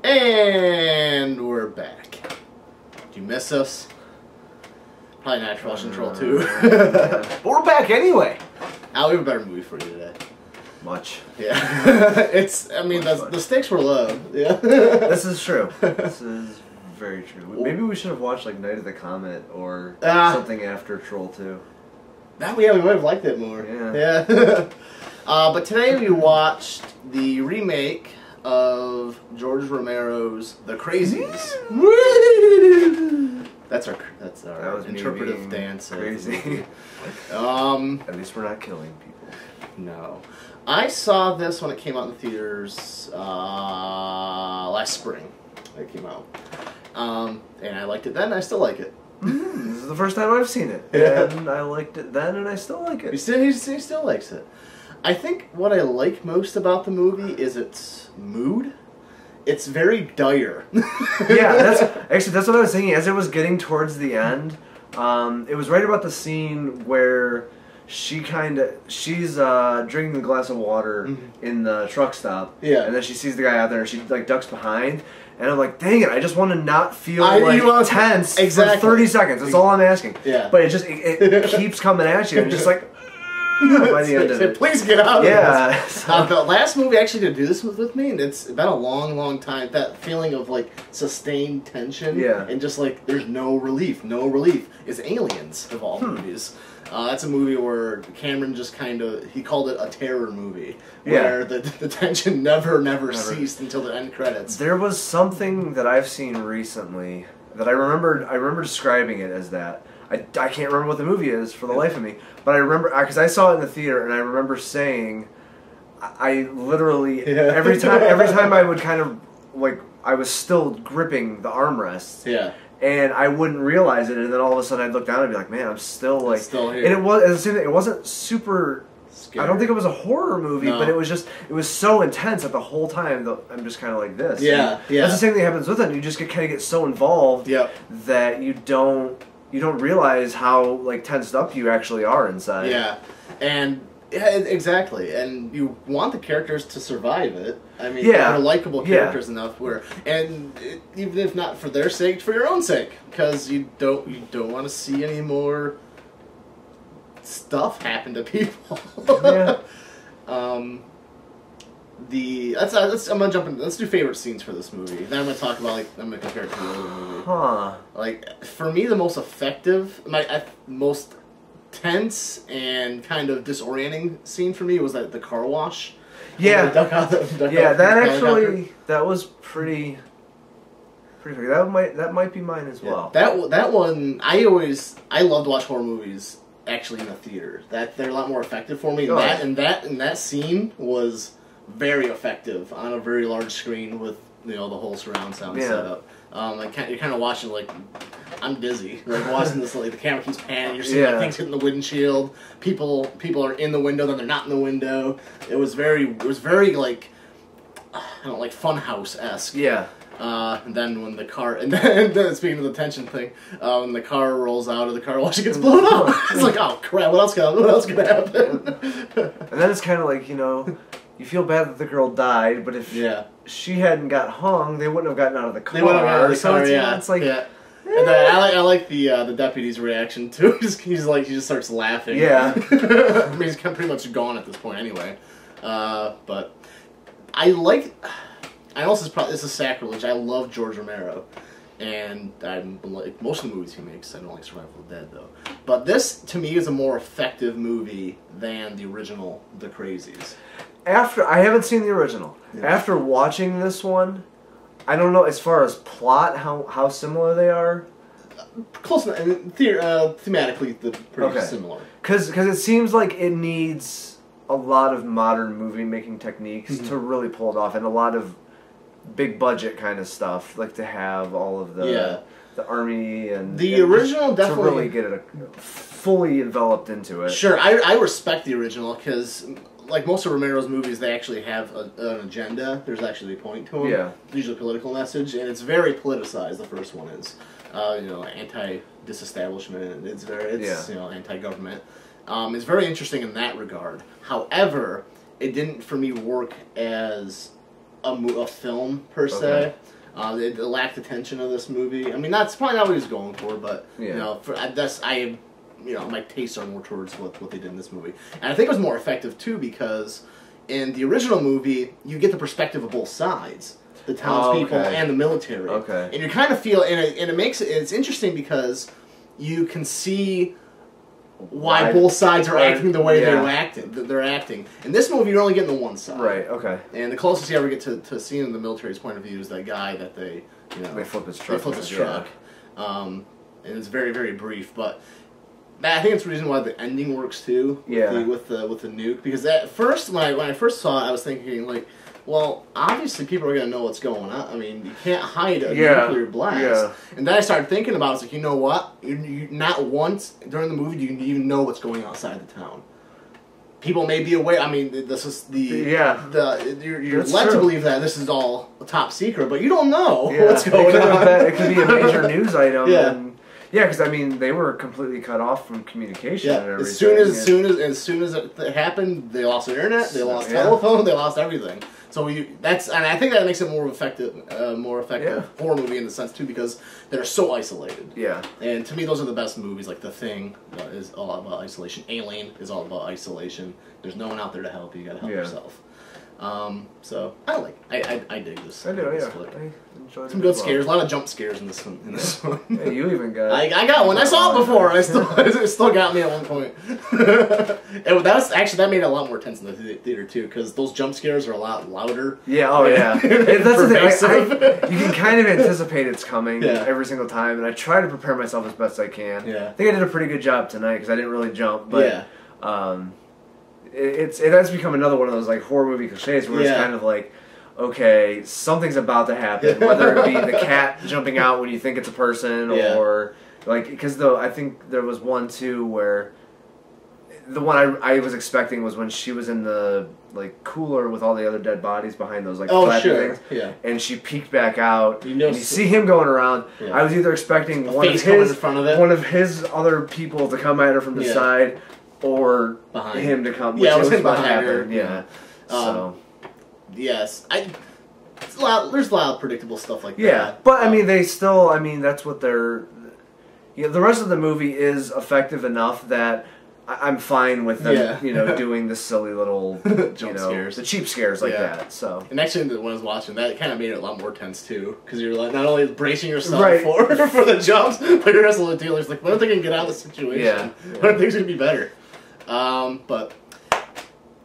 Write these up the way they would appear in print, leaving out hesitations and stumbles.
And we're back. Did you miss us? Probably not watching Troll 2. But we're back anyway. Al, we have a better movie for you today. Much. Yeah. I mean, the stakes were low. Yeah. This is true. This is very true. Maybe we should have watched like Night of the Comet or something after Troll 2. We might have liked it more. Yeah. But today we watched the remake of George Romero's The Crazies. That's our interpretive dance. Crazy. At least we're not killing people. No. I saw this when it came out in the theaters last spring. It came out. And I liked it then, and I still like it. This is the first time I've seen it. Yeah. And I liked it then, and I still like it. He still likes it. I think what I like most about the movie is its mood. It's very dire. Yeah, that's what I was thinking. As it was getting towards the end, it was right about the scene where she's drinking a glass of water in the truck stop. Yeah. And then she sees the guy out there, and she like ducks behind. And I'm like, dang it! I just want to not feel tense for 30 seconds. That's all I'm asking. Yeah. But it keeps coming at you, and just like. By the end of it. Please get out of this. The last movie actually to do this with me, and it's been a long, long time. That feeling of like sustained tension, and just like there's no relief. No relief is Aliens of all movies. That's a movie where Cameron just he called it a terror movie, where the tension never ceased until the end credits. There was something that I've seen recently that I remember describing it as that. I can't remember what the movie is for the life of me, but I remember because I saw it in the theater, and I remember saying, I literally every time I would kind of like I was still gripping the armrests, and I wouldn't realize it, and then all of a sudden I'd look down and be like, man, I'm still like, still here. And it wasn't super. Scary. I don't think it was a horror movie, but it was so intense that the whole time I'm just kind of like this. Yeah, That's the same thing that happens with it. You just get so involved that you don't realize how like tensed up you actually are inside. Yeah, and exactly. And you want the characters to survive it. I mean, they're likable characters enough even if not for their sake, for your own sake, because you don't want to see any more stuff happen to people. I'm gonna jump in. Let's do favorite scenes for this movie. Then I'm gonna talk about I'm gonna compare it to the other movie. Like for me, the most effective, most tense and kind of disorienting scene for me was the car wash. Yeah, that was pretty. That might be mine as well. That one I love to watch horror movies actually in the theater. They're a lot more effective for me. And that scene was very effective on a very large screen with the whole surround sound setup. You're kind of watching like I'm dizzy. Like watching this, like the camera keeps panning. You're seeing things hitting the windshield. People are in the window, then they're not in the window. It was very like like Funhouse-esque. Yeah. And then when the car, and then speaking of the tension thing, when the car rolls out of the car wash, it gets blown up. It's like, oh crap! What else could happen? And then it's kind of like you feel bad that the girl died, but if she hadn't got hung, they wouldn't have gotten out of the car. They wouldn't have gotten out of the car. It's like. And then I like the deputy's reaction too. He just starts laughing. Yeah. I mean, he's pretty much gone at this point anyway. But I know this is sacrilege. I love George Romero, and I'm like most of the movies he makes. I don't like Survival of the Dead though. But this to me is a more effective movie than the original, The Crazies. I haven't seen the original. Yeah. After watching this one, I don't know as far as plot how similar they are. Close enough. I mean, thematically, they're pretty similar. Because it seems like it needs a lot of modern movie making techniques to really pull it off, and a lot of big budget kind of stuff, like to have all of the army and the original definitely to really get it fully enveloped into it. Sure, I respect the original because. Like most of Romero's movies, they actually have an agenda. There's actually a point to them. Yeah. Usually a political message, and it's very politicized. The first one is, anti-disestablishment. It's anti-government. It's very interesting in that regard. However, it didn't for me work as a film per se. It lacked the tension of this movie. I mean, that's probably not what he was going for, but you know, my tastes are more towards what they did in this movie, and I think it was more effective too because in the original movie you get the perspective of both sides, the townspeople and the military, and you kind of feel, and it's interesting because you can see why both sides are acting the way they're acting. In this movie, you're only getting the one side. Right, okay. And the closest you ever get to seeing the military's point of view is that guy that they flip his truck. And it's very, very brief, but I think it's the reason why the ending works too. With the nuke, because at first when I first saw it, I was thinking like, well, obviously people are going to know what's going on. I mean, you can't hide a nuclear blast. And then I started thinking about it. It's like, you know what? You not once during the movie do you even know what's going outside the town. People may be aware. I mean, this is you're led to believe that this is all top secret, but you don't know what's going on. It could be a major news item. Because I mean, they were completely cut off from communication and everything. As soon as it happened, they lost their internet, they lost telephone, they lost everything. So and I think that makes it more effective horror movie in the sense too, because they're so isolated. And to me, those are the best movies. Like The Thing is all about isolation. Alien is all about isolation. There's no one out there to help you. You got to help yourself. So I dig this. I do, I enjoyed some good scares. A lot of jump scares in this one. Yeah, you even got. I got one. I saw it before. And it still got me at one point. That made it a lot more tense in the theater too, because those jump scares are a lot louder. Yeah. Oh yeah. That's the thing. You can kind of anticipate it's coming every single time, and I try to prepare myself as best I can. I think I did a pretty good job tonight because I didn't really jump, but it has become another one of those like horror movie cliches where it's kind of like, okay, something's about to happen, whether it be the cat jumping out when you think it's a person, or like, because I think there was one too where the one I was expecting was when she was in the like cooler with all the other dead bodies behind those like flappy things, and she peeked back out, and you see him going around. I was either expecting one of his other people to come at her from the side, or him to come. Yeah, it was behind her. Yes. There's a lot of predictable stuff like that. Yeah, but I mean, that's what they're. The rest of the movie is effective enough that I'm fine with them, doing the silly little jump scares, the cheap scares like that. So, and actually, when I was watching that, it kind of made it a lot more tense too, because you're like not only bracing yourself for the jumps, but you're also dealing with like, when are they gonna get out of the situation? When are things gonna be better? But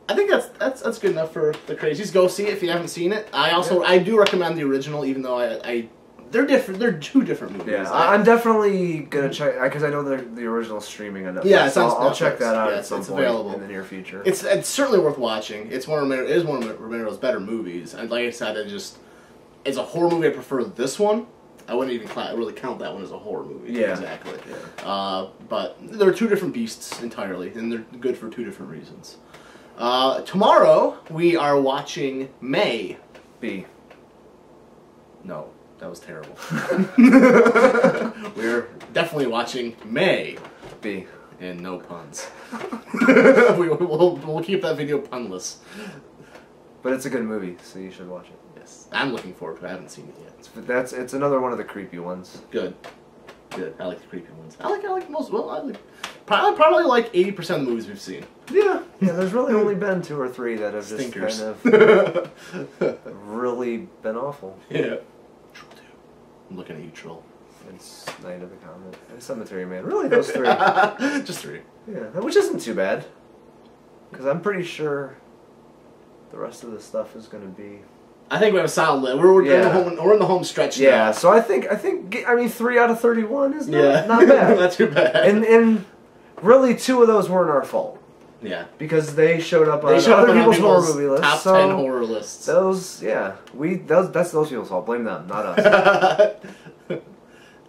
I think that's good enough for the Crazies. Go see it if you haven't seen it. I do recommend the original, even though they're different. They're two different movies. Yeah, I'm definitely gonna check because I know the original streaming on Netflix. Yeah, it's on Netflix. I'll check that out at some point in the near future. It's certainly worth watching. It's one of Romero's better movies, and like I said, it's a horror movie. I prefer this one. I wouldn't even really count that one as a horror movie. Yeah, exactly. Yeah. But they're two different beasts entirely, and they're good for two different reasons. Tomorrow we are watching May. B. No, that was terrible. We're definitely watching May. B. And no puns. We'll keep that video punless. But it's a good movie, so you should watch it. Yes, I'm looking forward to it. I haven't seen it yet. It's another one of the creepy ones. Good. I like the creepy ones. I like most. Well, I probably like 80% of the movies we've seen. Yeah. There's really only been 2 or 3 that have just kind of really been awful. Yeah. Troll 2. I'm looking at you, Troll. It's Night of the Comet and Cemetery Man. Really, those 3. Just 3. Yeah, which isn't too bad. Because I'm pretty sure the rest of the stuff is going to be. I think we have a solid. We're in the home stretch now. Yeah, so I think 3 out of 31 is not bad. Not too bad. And really 2 of those weren't our fault. Yeah, because they showed up on other people's horror movie lists. Top 10 horror lists. That's those people's fault. Blame them, not us.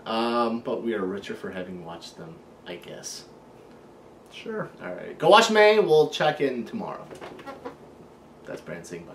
But we are richer for having watched them, I guess. Sure. All right, go watch May. We'll check in tomorrow. That's Brand saying bye.